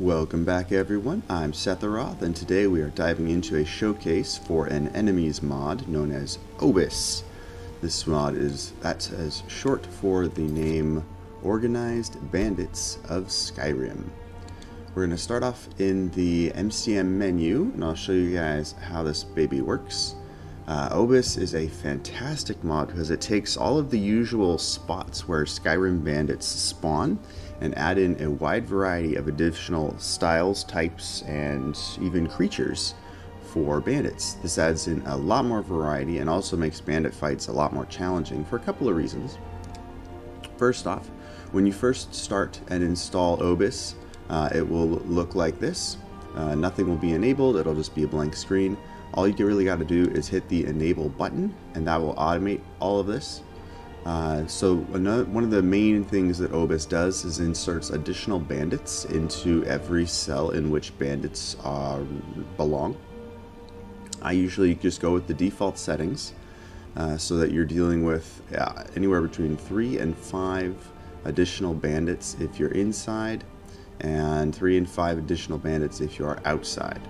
Welcome back everyone, I'm Setharoth, and today we are diving into a showcase for an enemies mod known as OBIS. This mod that's as short for the name Organized Bandits of Skyrim. We're going to start off in the Mcm menu, and I'll show you guys how this baby works. OBIS is a fantastic mod because it takes all of the usual spots where Skyrim bandits spawn and add in a wide variety of additional styles, types, and even creatures for bandits. This adds in a lot more variety and also makes bandit fights a lot more challenging for a couple of reasons. First off, when you first start and install OBIS, it will look like this. Nothing will be enabled, it'll just be a blank screen. All you really got to do is hit the enable button and that will automate all of this. One of the main things that OBIS does is inserts additional bandits into every cell in which bandits belong. I usually just go with the default settings so that you're dealing with anywhere between 3 and 5 additional bandits if you're inside, and 3 and 5 additional bandits if you are outside.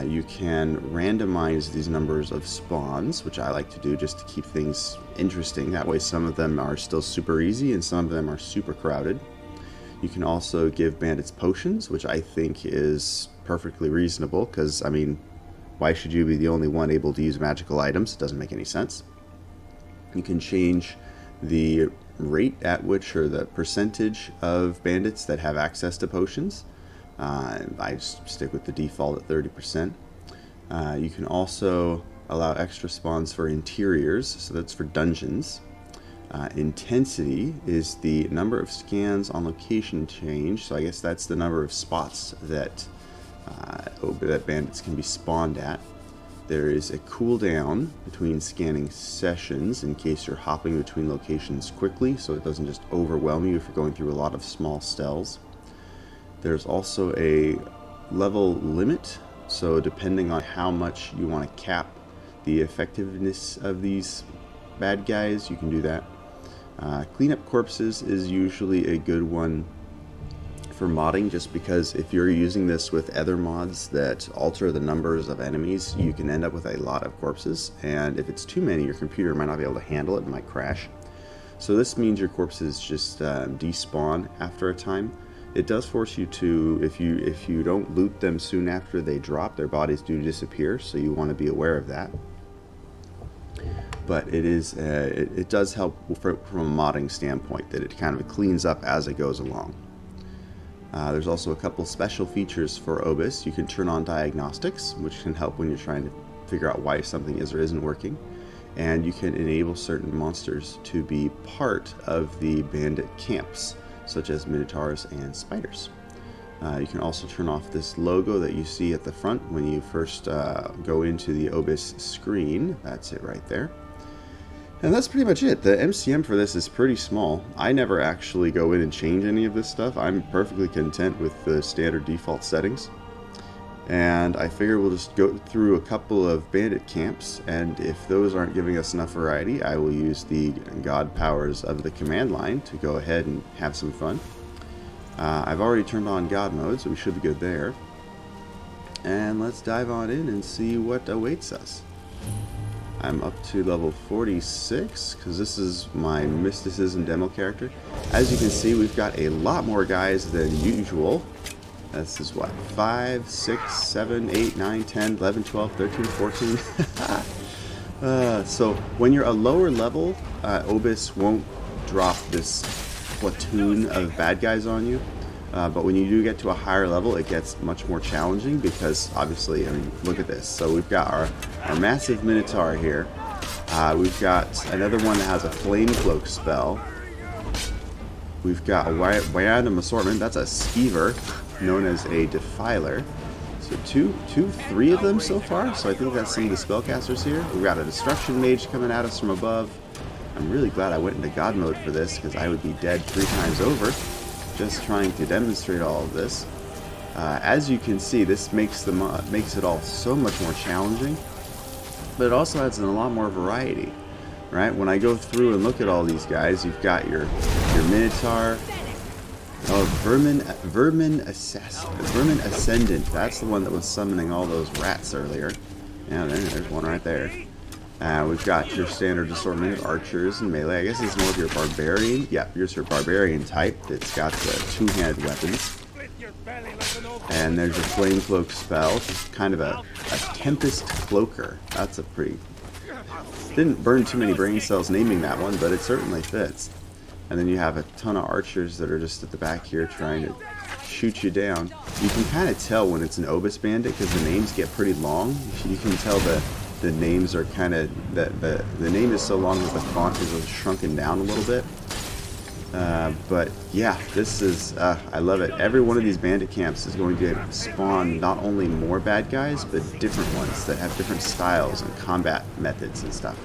You can randomize these numbers of spawns, which I like to do just to keep things interesting. That way some of them are still super easy and some of them are super crowded. You can also give bandits potions, which I think is perfectly reasonable because, I mean, why should you be the only one able to use magical items? It doesn't make any sense. You can change the rate at which, or the percentage of bandits that have access to potions. I stick with the default at 30%. You can also allow extra spawns for interiors, so that's for dungeons. Intensity is the number of scans on location change, so I guess that's the number of spots that bandits can be spawned at. There is a cooldown between scanning sessions in case you're hopping between locations quickly, so it doesn't just overwhelm you if you're going through a lot of small stells. There's also a level limit, so depending on how much you want to cap the effectiveness of these bad guys, you can do that. Clean up corpses is usually a good one for modding, just because if you're using this with other mods that alter the numbers of enemies, you can end up with a lot of corpses, and if it's too many, your computer might not be able to handle it and might crash. So this means your corpses just despawn after a time. It does force you to, if you don't loot them soon after they drop, their bodies do disappear, so you want to be aware of that. But it does help from a modding standpoint, that it kind of cleans up as it goes along. There's also a couple special features for OBIS. You can turn on diagnostics, which can help when you're trying to figure out why something is or isn't working. And you can enable certain monsters to be part of the bandit camps, such as Minotaurs and spiders. You can also turn off this logo that you see at the front when you first go into the OBIS screen. That's it right there. And that's pretty much it. The MCM for this is pretty small. I never actually go in and change any of this stuff. I'm perfectly content with the standard default settings. And I figure we'll just go through a couple of bandit camps, and if those aren't giving us enough variety, I will use the god powers of the command line to go ahead and have some fun. I've already turned on god mode, so we should be good there. And let's dive on in and see what awaits us. I'm up to level 46, because this is my mysticism demo character. As you can see, we've got a lot more guys than usual. This is what, 5, 6, 7, 8, 9, 10, 11, 12, 13, 14. So when you're a lower level, OBIS won't drop this platoon of bad guys on you. But when you do get to a higher level, it gets much more challenging because obviously, I mean, look at this. So we've got our massive Minotaur here. We've got another one that has a flame cloak spell. We've got a random assortment. That's a skeever, known as a defiler. So three of them so far. So I think that's some of the spellcasters here. We've got a destruction mage coming at us from above. I'm really glad I went into god mode for this because I would be dead 3 times over just trying to demonstrate all of this. As you can see, this makes it all so much more challenging, but it also adds in a lot more variety. Right? When I go through and look at all these guys, you've got your Minotaur, Oh, Vermin Ascendant. That's the one that was summoning all those rats earlier. Yeah, there's one right there. We've got your standard assortment of archers and melee. I guess it's more of your barbarian. Yeah, here's your barbarian type. It's got the two-handed weapons. And there's your flame cloak spell, which is kind of a tempest cloaker. That's a pretty... Didn't burn too many brain cells naming that one, but it certainly fits. And then you have a ton of archers that are just at the back here trying to shoot you down. You can kind of tell when it's an OBIS bandit because the names get pretty long. You can tell the names are kind of... The name is so long that the font is shrunken down a little bit. But yeah, this is... I love it. Every one of these bandit camps is going to spawn not only more bad guys, but different ones that have different styles and combat methods and stuff.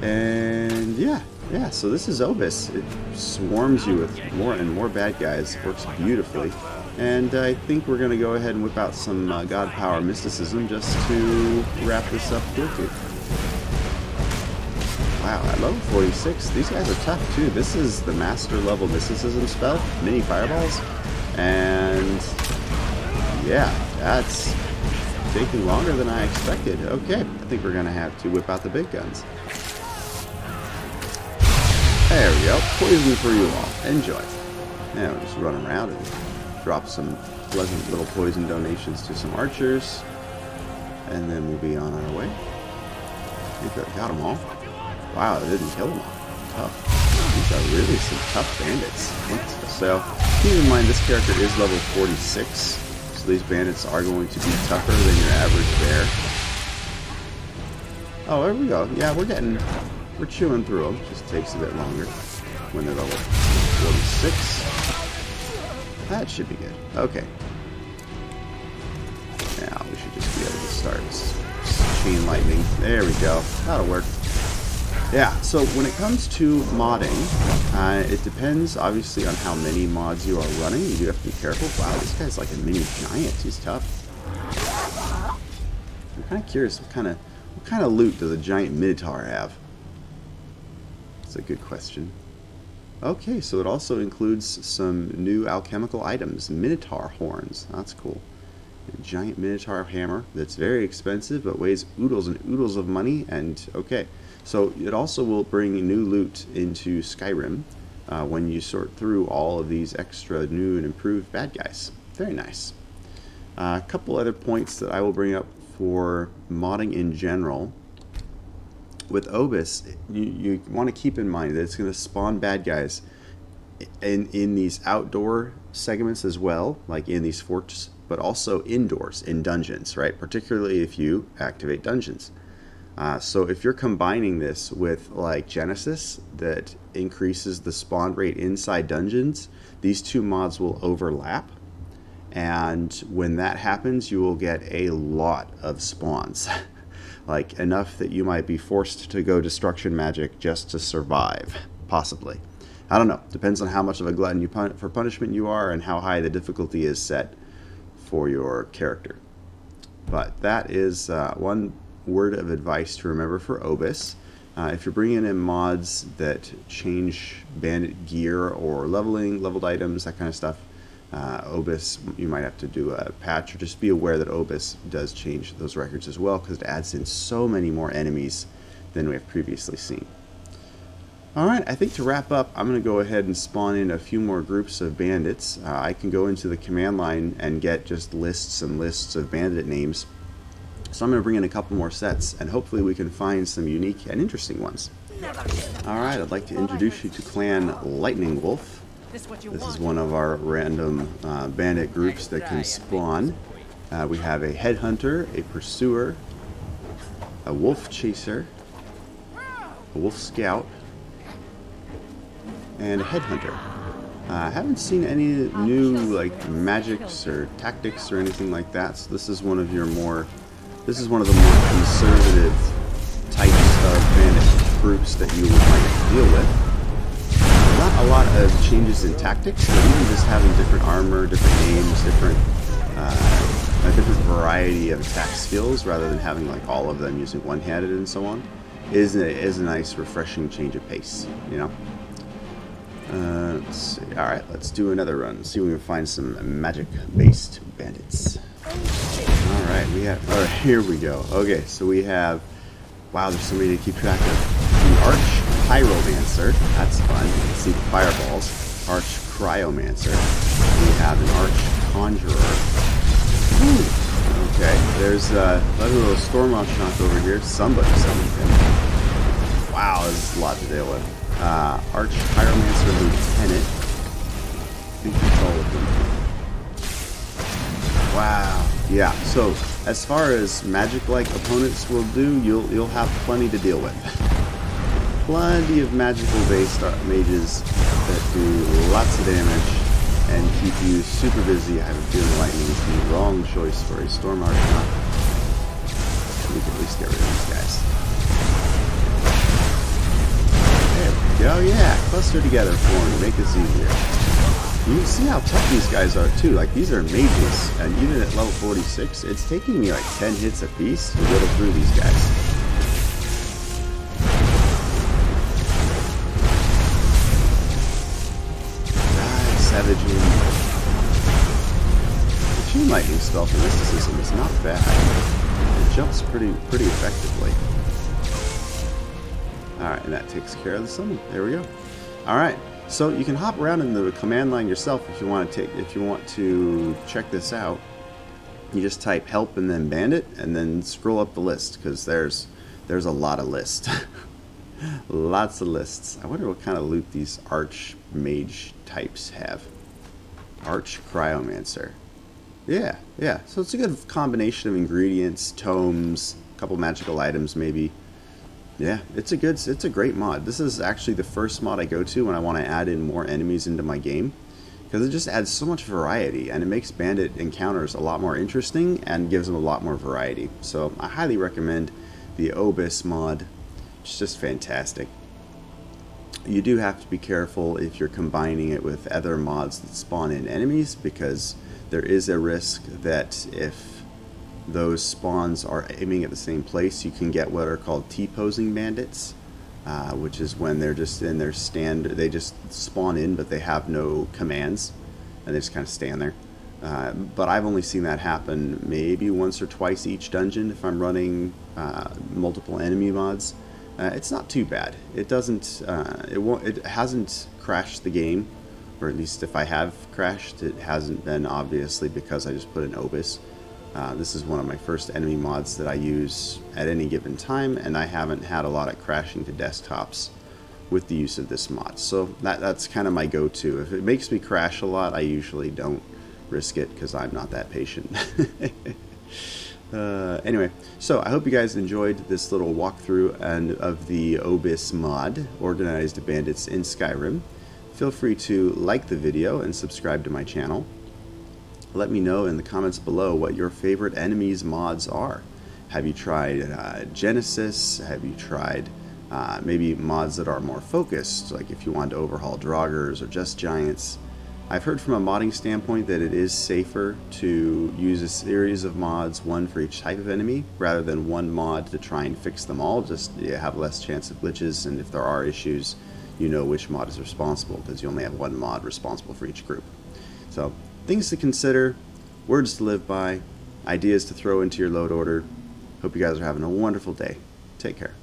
And yeah, so this is OBIS. It swarms you with more and more bad guys. It works beautifully. And I think we're going to go ahead and whip out some God Power Mysticism just to wrap this up quickly. Wow, at level 46, these guys are tough too. This is the master level Mysticism spell, mini fireballs. And yeah, that's taking longer than I expected. Okay, I think we're going to have to whip out the big guns. There we go. Poison for you all. Enjoy. Now we'll just run around and drop some pleasant little poison donations to some archers. And then we'll be on our way. I think I got them all. Wow, I didn't kill them all. Tough. These are really some tough bandits. So, keep in mind this character is level 46. So these bandits are going to be tougher than your average bear. Oh, there we go. Yeah, we're chewing through them. Just takes a bit longer when they're level 46. That should be good. Okay. Now we should just be able to start chain lightning. There we go. That'll work. Yeah, so when it comes to modding, it depends obviously on how many mods you are running. You do have to be careful. Wow, this guy's like a mini giant. He's tough. I'm kind of curious what kind of loot does a giant Minotaur have? That's a good question. Okay, so it also includes some new alchemical items. Minotaur horns. That's cool. A giant Minotaur hammer that's very expensive but weighs oodles and oodles of money. And okay, so it also will bring new loot into Skyrim when you sort through all of these extra new and improved bad guys. Very nice. A couple other points that I will bring up for modding in general. With OBIS, you want to keep in mind that it's going to spawn bad guys in these outdoor segments as well, like in these forts, but also indoors in dungeons, right? Particularly if you activate dungeons. So if you're combining this with like Genesis that increases the spawn rate inside dungeons, these two mods will overlap. And when that happens, you will get a lot of spawns. Like enough that you might be forced to go destruction magic just to survive, possibly. I don't know. Depends on how much of a glutton for punishment you are and how high the difficulty is set for your character. But that is one word of advice to remember for OBIS. If you're bringing in mods that change bandit gear or leveled items, that kind of stuff, OBIS, you might have to do a patch, or just be aware that OBIS does change those records as well, because it adds in so many more enemies than we have previously seen. Alright, I think to wrap up, I'm going to go ahead and spawn in a few more groups of bandits. I can go into the command line and get just lists and lists of bandit names. So I'm going to bring in a couple more sets, and hopefully we can find some unique and interesting ones. Alright, I'd like to introduce you to Clan Lightning Wolf. This is one of our random bandit groups that can spawn. We have a headhunter, a pursuer, a wolf chaser, a wolf scout, and a headhunter. I haven't seen any new like magics or tactics or anything like that. So this is one of your more, this is one of the more conservative types of bandit groups that you might deal with. Not a lot of changes in tactics, but even just having different armor, different names, a different variety of attack skills rather than having like all of them using one-handed and so on is a nice refreshing change of pace, you know. Let's see. Alright, let's do another run. See if we can find some magic-based bandits. Alright, we have... Oh, here we go. Okay, so we have... Wow, there's so many to keep track of. The Arch Pyromancer. That's fun. Let's see the fireballs. Arch Cryomancer. We have an Arch Conjurer. Whew. Okay, there's a little Storm Oshnock over here. Somebody summoned him. Wow, this is a lot to deal with. Arch Pyromancer Lieutenant. I think that's all of them. Wow. Yeah, so as far as magic-like opponents will do, you'll have plenty to deal with. Plenty of magical-based mages that do lots of damage and keep you super busy. I have a feeling lightning is the wrong choice for a Storm Archon. We can at least get rid of these guys. Oh yeah, cluster together for me, make this easier. You can see how tough these guys are too, like these are mages, and even at level 46, it's taking me like 10 hits a piece to whittle through these guys. Savaging. The Chain Lightning spell for Mysticism is not bad. It jumps pretty effectively. Alright, and that takes care of the summon. There we go. Alright, so you can hop around in the command line yourself if you want to check this out. You just type help and then bandit and then scroll up the list because there's a lot of lists. Lots of lists. I wonder what kind of loot these Arch Mage types have. Arch Cryomancer. Yeah. So it's a good combination of ingredients, tomes, a couple magical items maybe. Yeah, it's a great mod. This is actually the first mod I go to when I want to add in more enemies into my game, because it just adds so much variety and it makes bandit encounters a lot more interesting and gives them a lot more variety. So I highly recommend the OBIS mod. It's just fantastic. You do have to be careful if you're combining it with other mods that spawn in enemies, because there is a risk that if those spawns are aiming at the same place, you can get what are called T-posing bandits, which is when they're just in their stand, they just spawn in but they have no commands and they just kind of stand there. But I've only seen that happen maybe once or twice each dungeon if I'm running multiple enemy mods. It's not too bad. It doesn't, it hasn't crashed the game, or at least if I have crashed, it hasn't been obviously because I just put in OBIS. This is one of my first enemy mods that I use at any given time, and I haven't had a lot of crashing to desktops with the use of this mod. So that's kind of my go-to. If it makes me crash a lot, I usually don't risk it because I'm not that patient. Anyway, so I hope you guys enjoyed this little walkthrough of the OBIS mod, Organized Bandits in Skyrim. Feel free to like the video and subscribe to my channel. Let me know in the comments below what your favorite enemies mods are. Have you tried Genesis? Have you tried maybe mods that are more focused, like if you want to overhaul Draugrs or just Giants? I've heard from a modding standpoint that it is safer to use a series of mods, one for each type of enemy, rather than one mod to try and fix them all. Just you have less chance of glitches, and if there are issues, you know which mod is responsible, because you only have one mod responsible for each group. So, things to consider, words to live by, ideas to throw into your load order. Hope you guys are having a wonderful day. Take care.